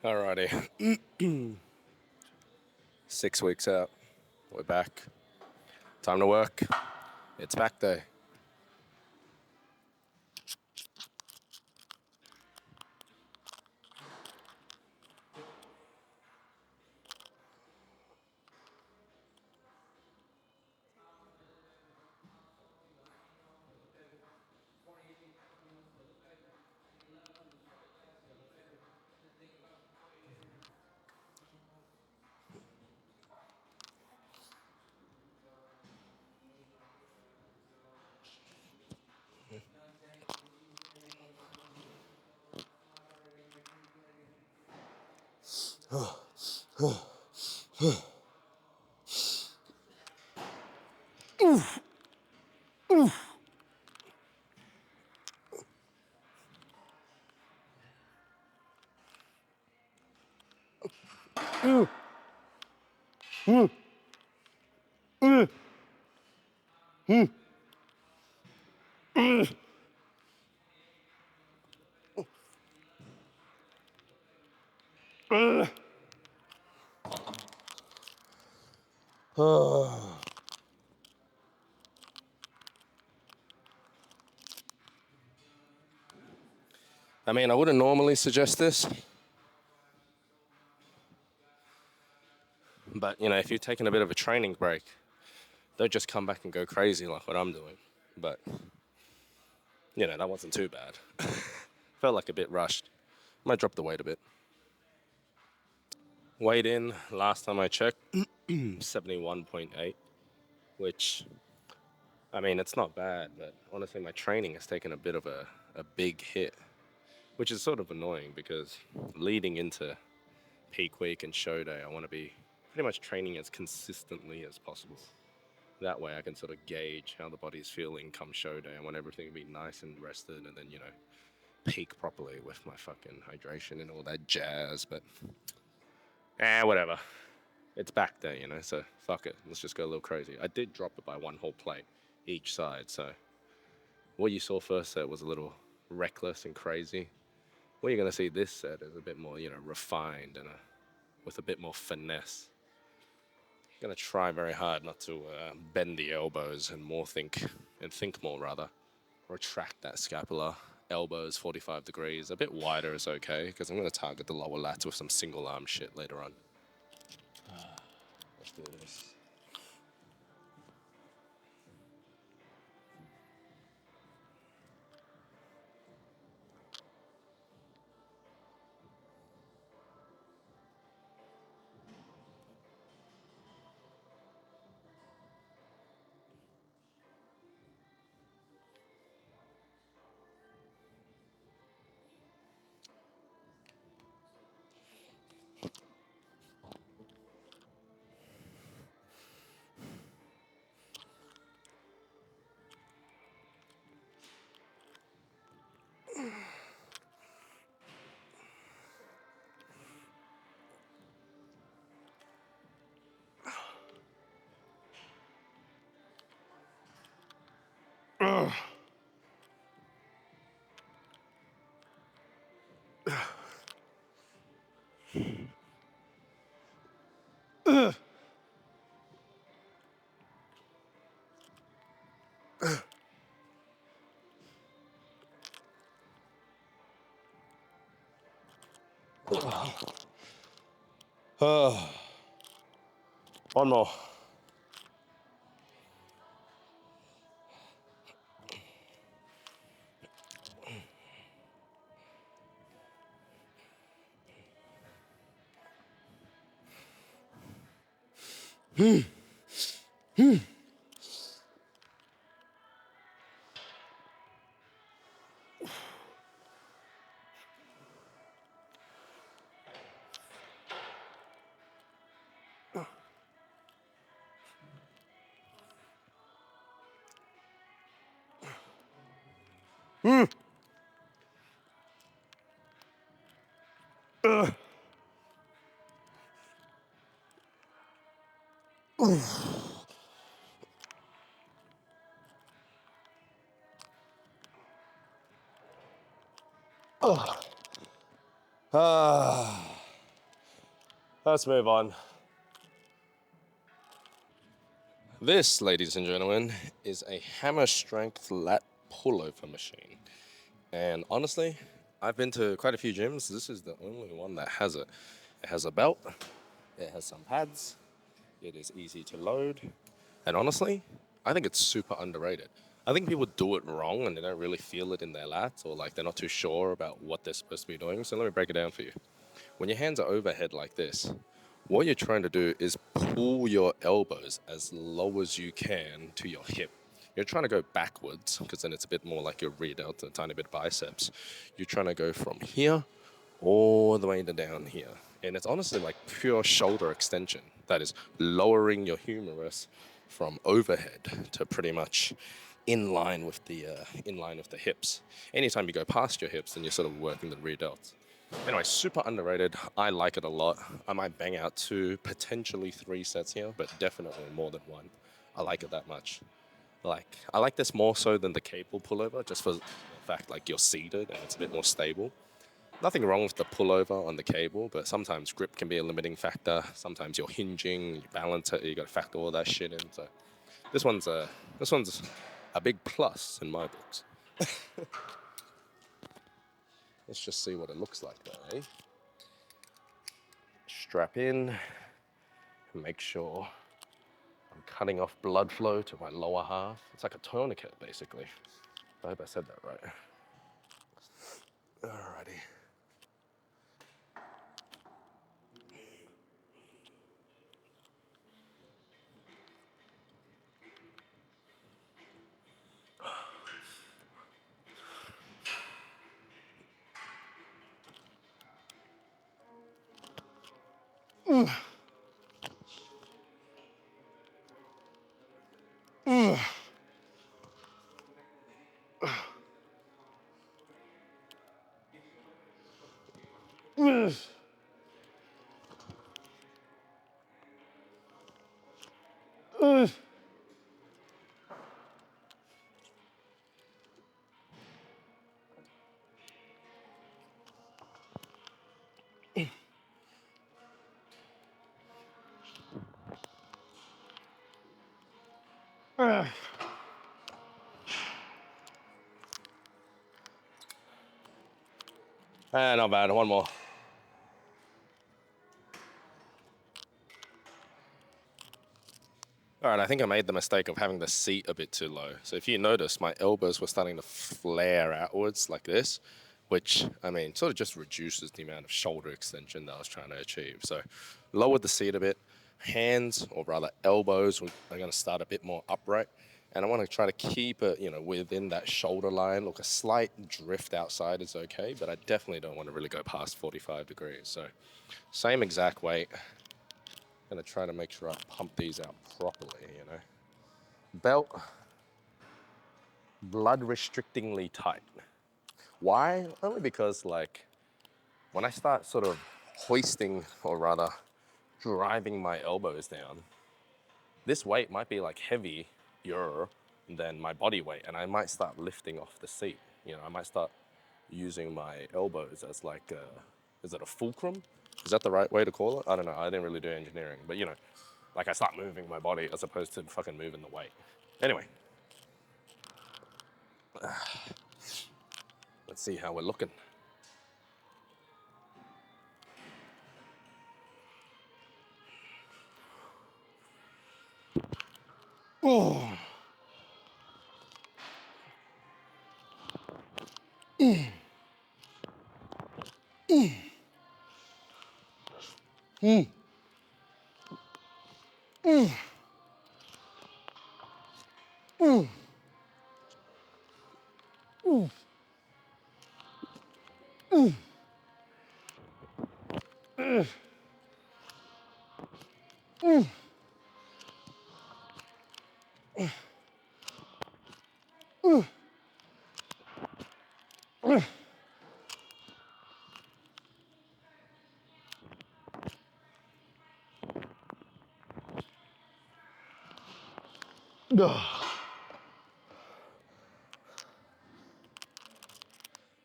Alrighty. 6 weeks out. We're back. Time to work. It's back day. I mean, I wouldn't normally suggest this, but if you're taking a bit of a training break, don't just come back and go crazy like what I'm doing. But that wasn't too bad. Felt like a bit rushed. Might drop the weight a bit. Weighed in last time I checked, 71.8, which I mean, it's not bad, but honestly, my training has taken a bit of a big hit, which is sort of annoying because leading into peak week and show day, I want to be pretty much training as consistently as possible. That way I can sort of gauge how the body's feeling come show day. I want everything to be nice and rested and then, peak properly with my fucking hydration and all that jazz. But, whatever. It's back day, so fuck it. Let's just go a little crazy. I did drop it by one whole plate each side, so what you saw first set was a little reckless and crazy. What you're going to see this set is a bit more, refined and with a bit more finesse. Going to try very hard not to bend the elbows and think more rather. Retract that scapula. Elbows 45 degrees. A bit wider is okay because I'm going to target the lower lats with some single arm shit later on. Let's do this. One more. Ah. Let's move on. This, ladies and gentlemen, is a hammer strength lat pullover machine. And honestly, I've been to quite a few gyms. This is the only one that has it. It has a belt, it has some pads, it is easy to load. And honestly, I think it's super underrated. I think people do it wrong and they don't really feel it in their lats, or like they're not too sure about what they're supposed to be doing. So let me break it down for you. When your hands are overhead like this, what you're trying to do is pull your elbows as low as you can to your hip. You're trying to go backwards because then it's a bit more like your rear delta, a tiny bit biceps. You're trying to go from here all the way to down here. And it's honestly like pure shoulder extension. That is lowering your humerus from overhead to pretty much in line with the hips. Anytime you go past your hips, then you're sort of working the rear delts. Anyway, super underrated. I like it a lot. I might bang out 2, potentially 3 sets here, but definitely more than 1. I like it that much. I like this more so than the cable pullover, just for the fact like you're seated and it's a bit more stable. Nothing wrong with the pullover on the cable, but sometimes grip can be a limiting factor. Sometimes you're hinging, you balance it, you got to factor all that shit in. So this one's a big plus in my books. Let's just see what it looks like though, eh? Strap in, make sure I'm cutting off blood flow to my lower half. It's like a tourniquet, basically. I hope I said that right. Alrighty. Not bad. One more. All right, I think I made the mistake of having the seat a bit too low. So if you notice, my elbows were starting to flare outwards like this, which, I mean, sort of just reduces the amount of shoulder extension that I was trying to achieve. So lowered the seat a bit. Hands, or rather elbows, are going to start a bit more upright. And I want to try to keep it, within that shoulder line. Look, a slight drift outside is okay, but I definitely don't want to really go past 45 degrees. So same exact weight. Gonna try to make sure I pump these out properly. Belt, blood restrictingly tight. Why? Only because when I start sort of hoisting, or rather driving my elbows down, this weight might be like heavier than my body weight, and I might start lifting off the seat. I might start using my elbows as is it a fulcrum? Is that the right way to call it? I don't know. I didn't really do engineering, but I start moving my body as opposed to fucking moving the weight. Anyway, let's see how we're looking. Oh.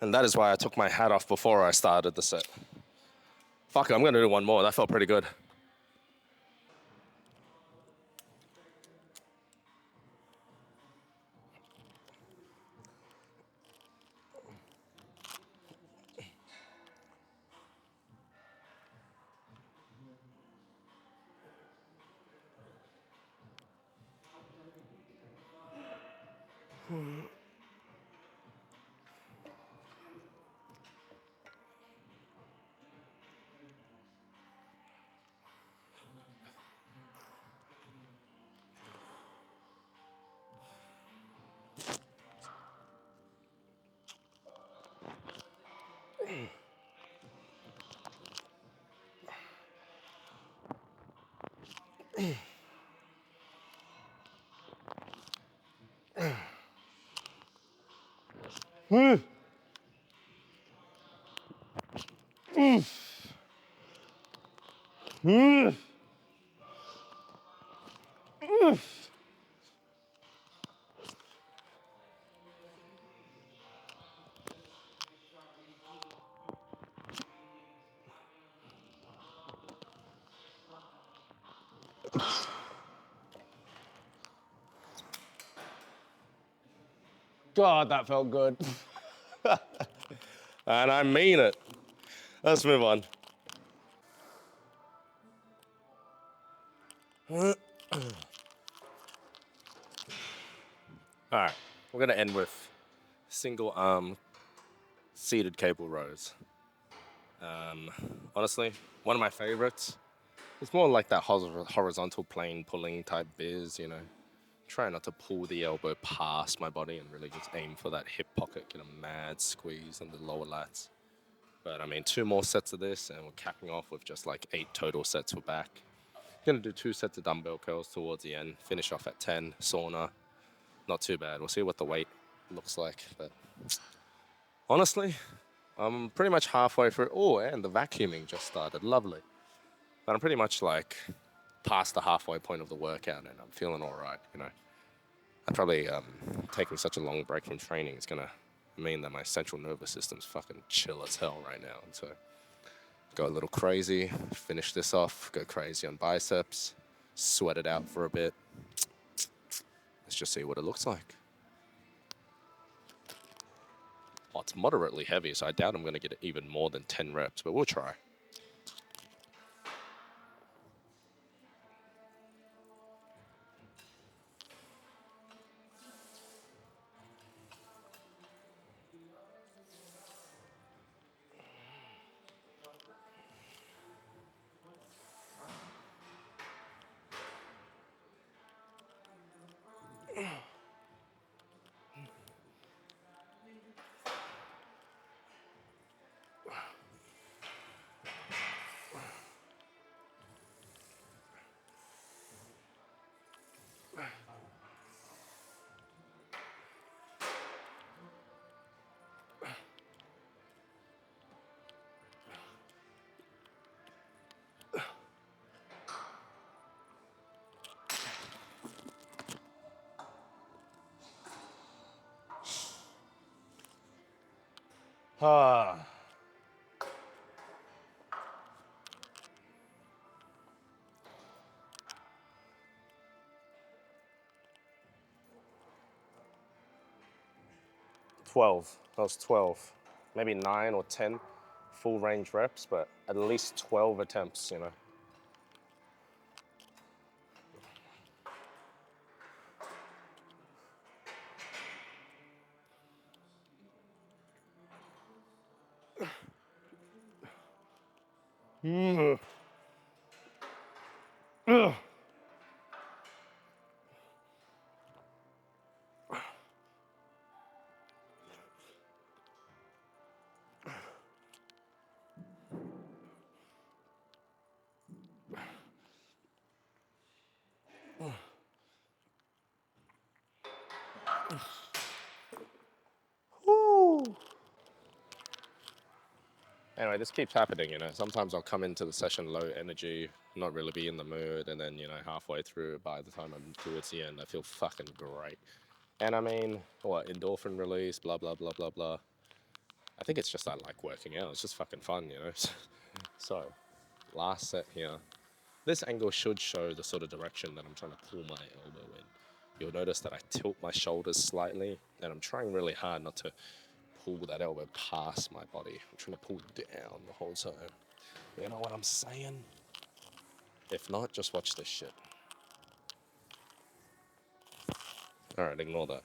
And that is why I took my hat off before I started the set. Fuck it, I'm gonna do one more. That felt pretty good. God, that felt good. And I mean it. Let's move on. All right, we're gonna end with single arm seated cable rows. Honestly, one of my favorites. It's more like that horizontal plane pulling type biz, you know. Try not to pull the elbow past my body and really just aim for that hip pocket, get a mad squeeze on the lower lats. But I mean, 2 more sets of this, and we're capping off with just like 8 total sets for back. Gonna do 2 sets of dumbbell curls towards the end. Finish off at 10 sauna. Not too bad. We'll see what the weight looks like. But honestly, I'm pretty much halfway through. Oh, and the vacuuming just started. Lovely. But I'm pretty much like past the halfway point of the workout, and I'm feeling all right. You know, I probably taking such a long break from training is gonna mean that my central nervous system's fucking chill as hell right now. And so go a little crazy, finish this off, go crazy on biceps, sweat it out for a bit. Let's just see what it looks like. Oh, it's moderately heavy, so I doubt I'm going to get even more than 10 reps, but we'll try. Ah. 12. That was 12. Maybe 9 or 10 full range reps, but at least 12 attempts, you know. Anyway, this keeps happening, you know. Sometimes I'll come into the session low energy, not really be in the mood, and then, you know, halfway through, by the time I'm towards the end, I feel fucking great. And I mean, what, endorphin release, blah, blah, blah, blah, blah. I think it's just I like working out. It's just fucking fun, you know. So, last set here. This angle should show the sort of direction that I'm trying to pull my elbow in. You'll notice that I tilt my shoulders slightly, and I'm trying really hard not to pull that elbow past my body. I'm trying to pull down the whole time. You know what I'm saying? If not, just watch this shit. Alright, ignore that.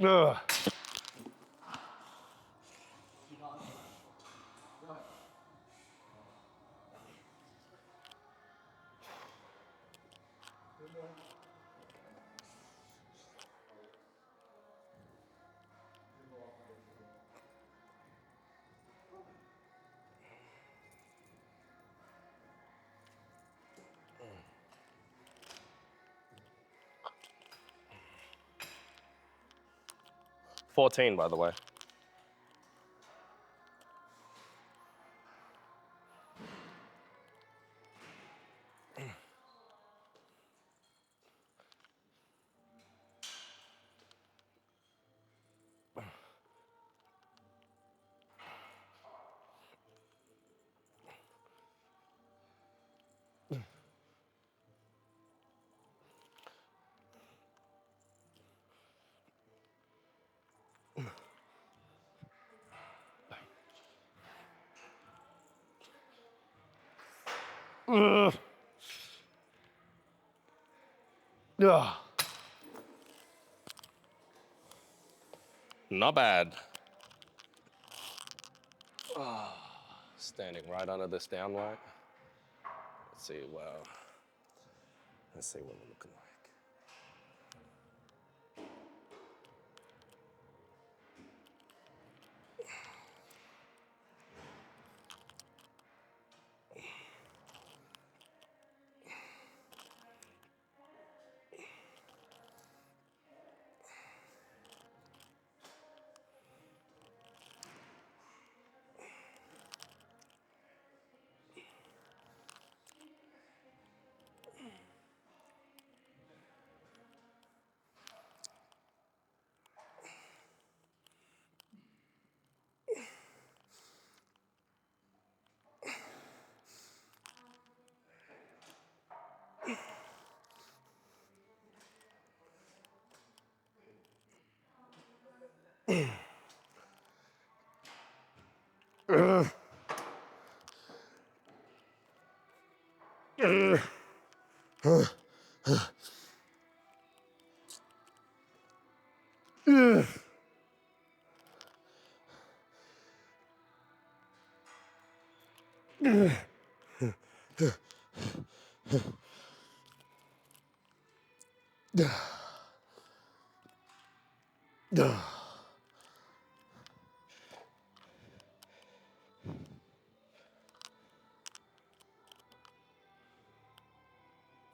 Ugh. $14, by the way. Ugh. Ugh. Not bad. Standing right under this downlight. Let's see, wow. Let's see what we're looking like.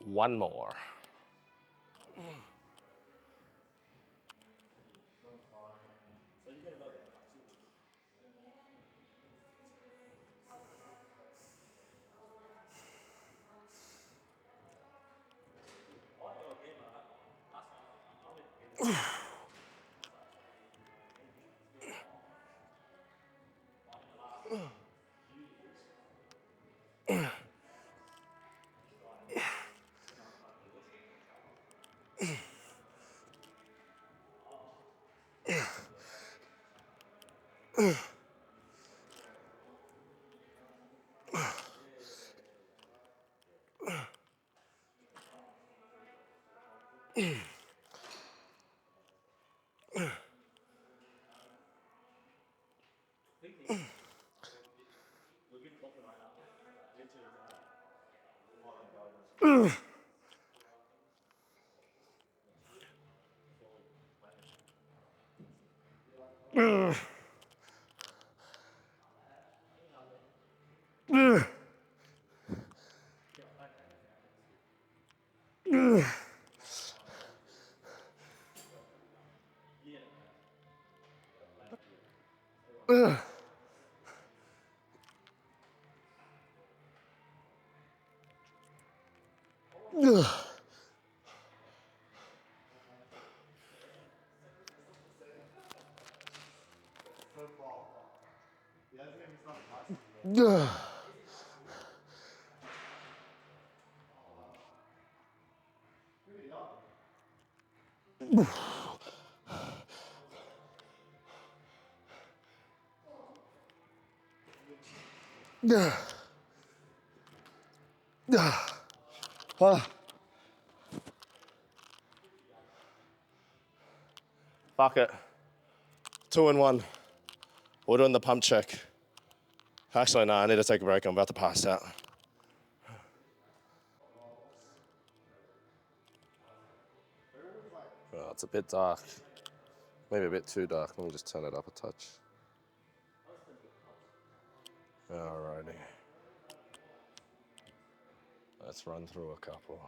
One more. Fuck it. 2 and 1. We're doing the pump check. Actually, no, I need to take a break. I'm about to pass out. Oh, it's a bit dark. Maybe a bit too dark. Let me just turn it up a touch. Alrighty. Let's run through a couple.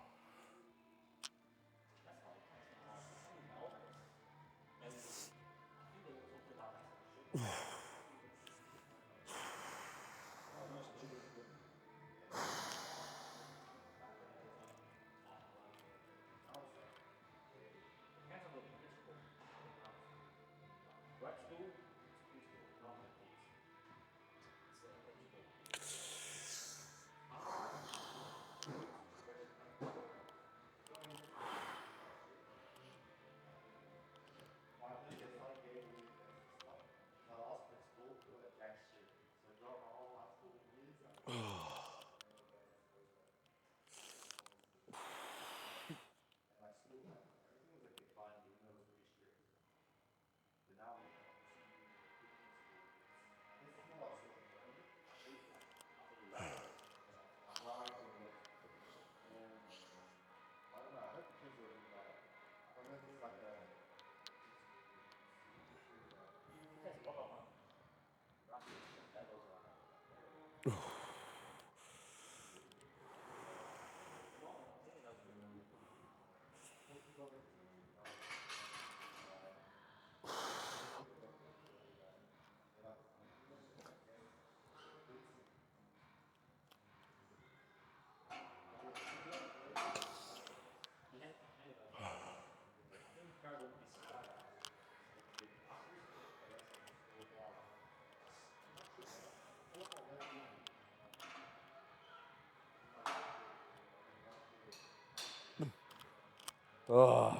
Oh.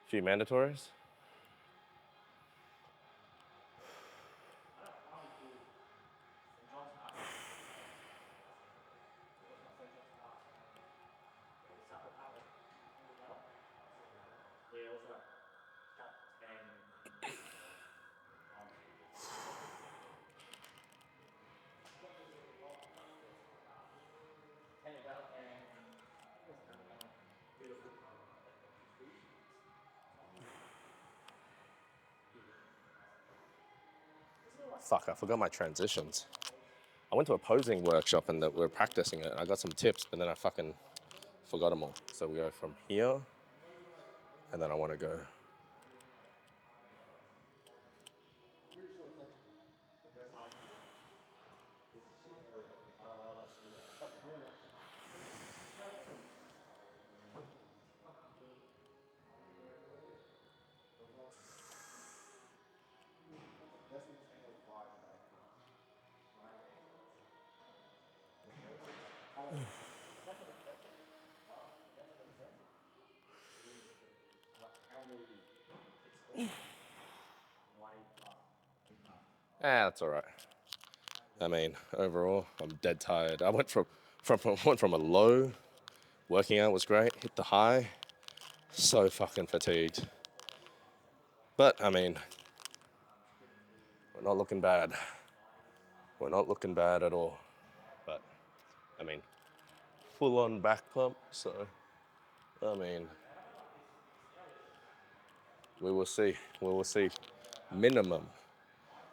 Few mandatories. Fuck, I forgot my transitions. I went to a posing workshop and we're practicing it. And I got some tips, but then I fucking forgot them all. So we go from here, and then I want to go. That's all right. I mean, overall, I'm dead tired. I went from a low, working out was great, hit the high, So fucking fatigued. But, I mean, we're not looking bad. We're not looking bad at all. But, I mean, full on back pump, so, I mean, we will see. We will see. Minimum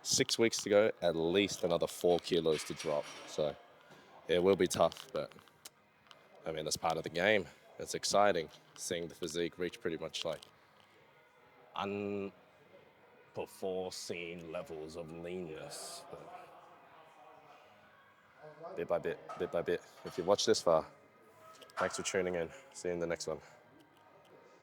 6 weeks to go, at least another 4 kilos to drop. So it will be tough, but I mean, that's part of the game. It's exciting seeing the physique reach pretty much like before seen levels of leanness. But bit by bit, bit by bit. If you watch this far, thanks for tuning in. See you in the next one.